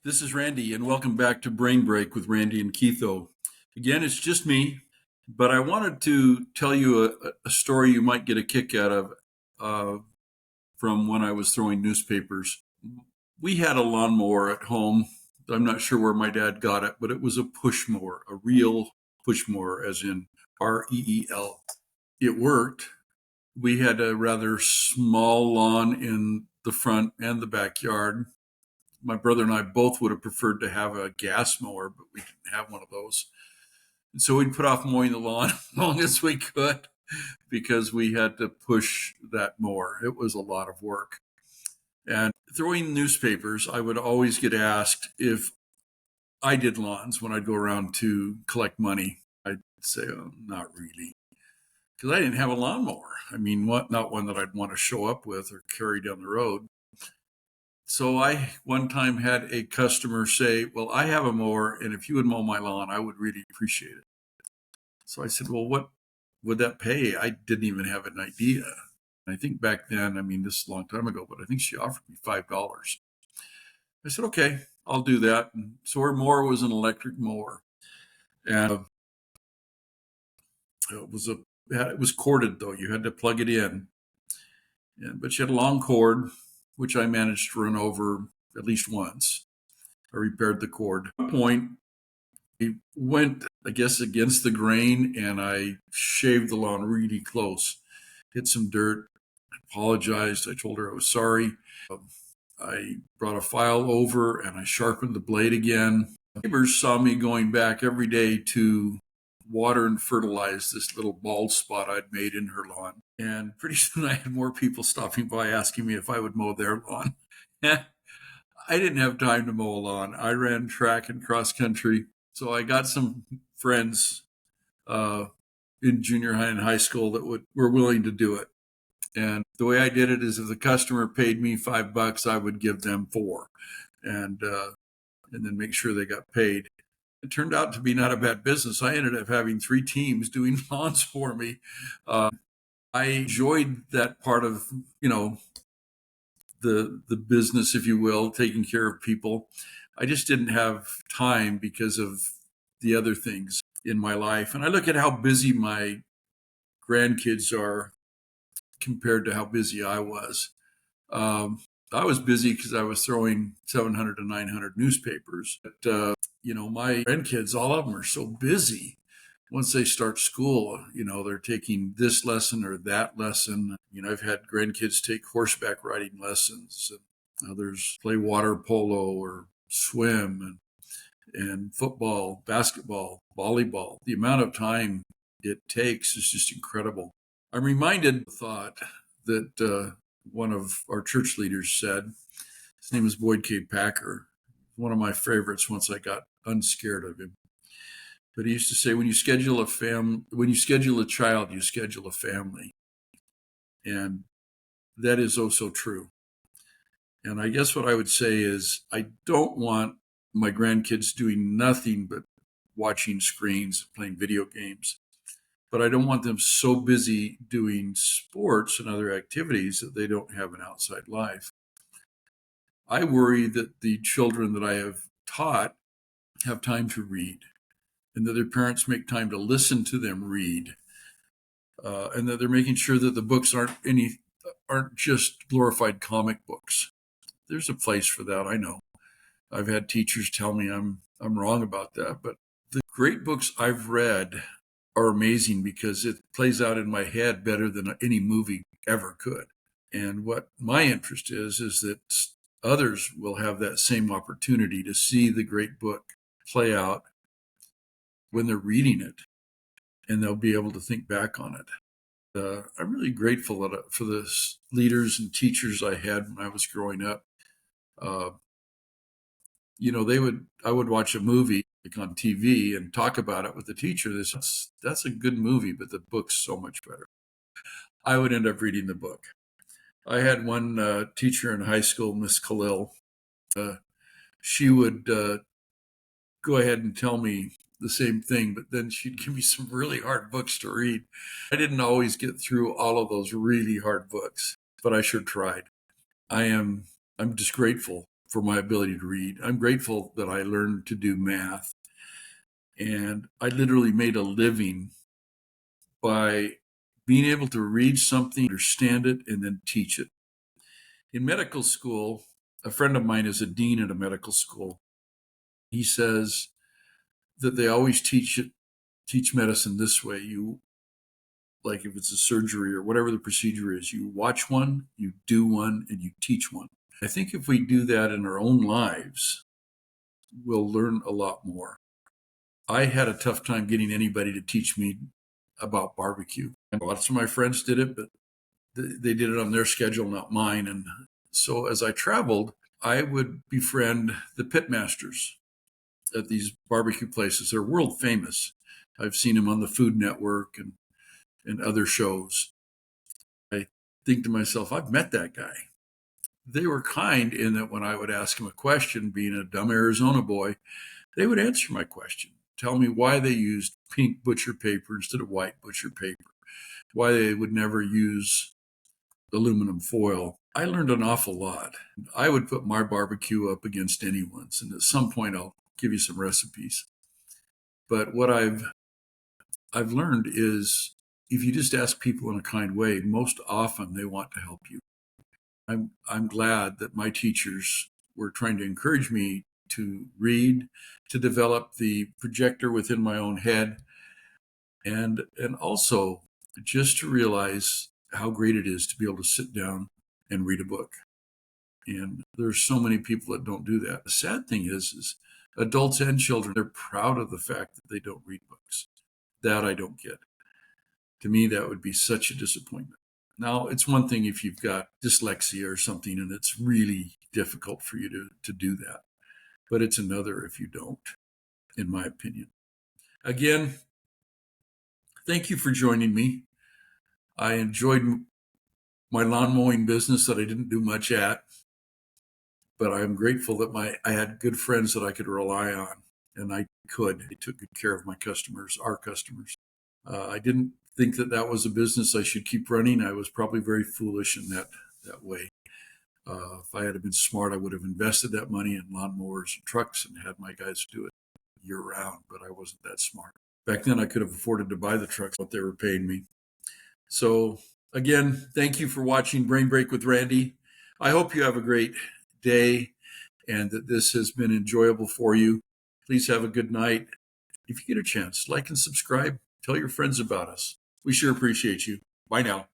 This is Randy, and welcome back to Brain Break with Randy and KeithO. Again, it's just me, but I wanted to tell you a story you might get a kick out of from when I was throwing newspapers. We had a lawnmower at home. I'm not sure where my dad got it, but it was a push mower, a real push mower, as in REEL. It worked. We had a rather small lawn in the front and the backyard. My brother and I both would have preferred to have a gas mower, but we didn't have one of those. And so we'd put off mowing the lawn as long as we could because we had to push that mower. It was a lot of work. And throwing newspapers, I would always get asked if I did lawns when I'd go around to collect money. I'd say, oh, not really. Because I didn't have a lawnmower. I mean, not one that I'd want to show up with or carry down the road. So I one time had a customer say, well, I have a mower, and if you would mow my lawn, I would really appreciate it. So I said, well, what would that pay? I didn't even have an idea. And I think back then, I mean, this is a long time ago, but I think she offered me $5. I said, okay, I'll do that. And so her mower was an electric mower. And it was corded, though. You had to plug it in. But she had a long cord, which I managed to run over at least once. I repaired the cord. At one point, I went, I guess, against the grain, and I shaved the lawn really close. Hit some dirt. I apologized. I told her I was sorry. I brought a file over, and I sharpened the blade again. Neighbors saw me going back every day to water and fertilize this little bald spot I'd made in her lawn. And pretty soon I had more people stopping by asking me if I would mow their lawn. I didn't have time to mow a lawn. I ran track and cross country. So I got some friends in junior high and high school that were willing to do it. And the way I did it is if the customer paid me $5, I would give them 4 and then make sure they got paid. It turned out to be not a bad business. I ended up having 3 teams doing lawns for me. I enjoyed that part of, the business, if you will, taking care of people. I just didn't have time because of the other things in my life. And I look at how busy my grandkids are compared to how busy I was. I was busy because I was throwing 700 to 900 newspapers. But, my grandkids, all of them are so busy. Once they start school, they're taking this lesson or that lesson. I've had grandkids take horseback riding lessons, and others play water polo or swim and football, basketball, volleyball. The amount of time it takes is just incredible. I'm reminded of the thought that one of our church leaders said. His name is Boyd K. Packer, one of my favorites once I got unscared of him. But he used to say, when you schedule a child, you schedule a family. And that is oh so true. And I guess what I would say is I don't want my grandkids doing nothing but watching screens, playing video games. But I don't want them so busy doing sports and other activities that they don't have an outside life. I worry that the children that I have taught have time to read, and that their parents make time to listen to them read, and that they're making sure that the books aren't just glorified comic books. There's a place for that, I know. I've had teachers tell me I'm wrong about that, but the great books I've read are amazing because it plays out in my head better than any movie ever could. And what my interest is that others will have that same opportunity to see the great book play out when they're reading it, and they'll be able to think back on it. I'm really grateful for the leaders and teachers I had when I was growing up. I would watch a movie like on TV and talk about it with the teacher. That's a good movie, but the book's so much better. I would end up reading the book. I had one teacher in high school, Miss Khalil. She would go ahead and tell me the same thing, but then she'd give me some really hard books to read. I didn't always get through all of those really hard books, but I sure tried. I'm just grateful for my ability to read. I'm grateful that I learned to do math. And I literally made a living by being able to read something, understand it, and then teach it. In medical school, a friend of mine is a dean at a medical school. He says that they always teach medicine this way. You, like if it's a surgery or whatever the procedure is, you watch one, you do one, and you teach one. I think if we do that in our own lives, we'll learn a lot more. I had a tough time getting anybody to teach me about barbecue. Lots of my friends did it, but they did it on their schedule, not mine. And so as I traveled, I would befriend the pit masters at these barbecue places. They're world famous. I've seen them on the Food Network and other shows. I think to myself, I've met that guy. They were kind in that when I would ask them a question, being a dumb Arizona boy, they would answer my question, tell me why they used pink butcher paper instead of white butcher paper, why they would never use aluminum foil. I learned an awful lot. I would put my barbecue up against anyone's, and at some point I'll give you some recipes. But what I've learned is if you just ask people in a kind way, most often they want to help you. I'm glad that my teachers were trying to encourage me to read, to develop the projector within my own head, and also just to realize how great it is to be able to sit down and read a book. And there's so many people that don't do that. The sad thing is adults and children, they're proud of the fact that they don't read books. That I don't get. To me, that would be such a disappointment. Now, it's one thing if you've got dyslexia or something and it's really difficult for you to do that. But it's another if you don't, in my opinion. Again, thank you for joining me. I enjoyed my lawn mowing business that I didn't do much at, but I'm grateful that I had good friends that I could rely on, and I could. They took good care of my customers, our customers. I didn't think that was a business I should keep running. I was probably very foolish in that way. If I had been smart, I would have invested that money in lawnmowers and trucks and had my guys do it year round, but I wasn't that smart. Back then, I could have afforded to buy the trucks, what they were paying me. So again, thank you for watching Brain Break with Randy. I hope you have a great day and that this has been enjoyable for you. Please have a good night. If you get a chance, like and subscribe. Tell your friends about us. We sure appreciate you. Bye now.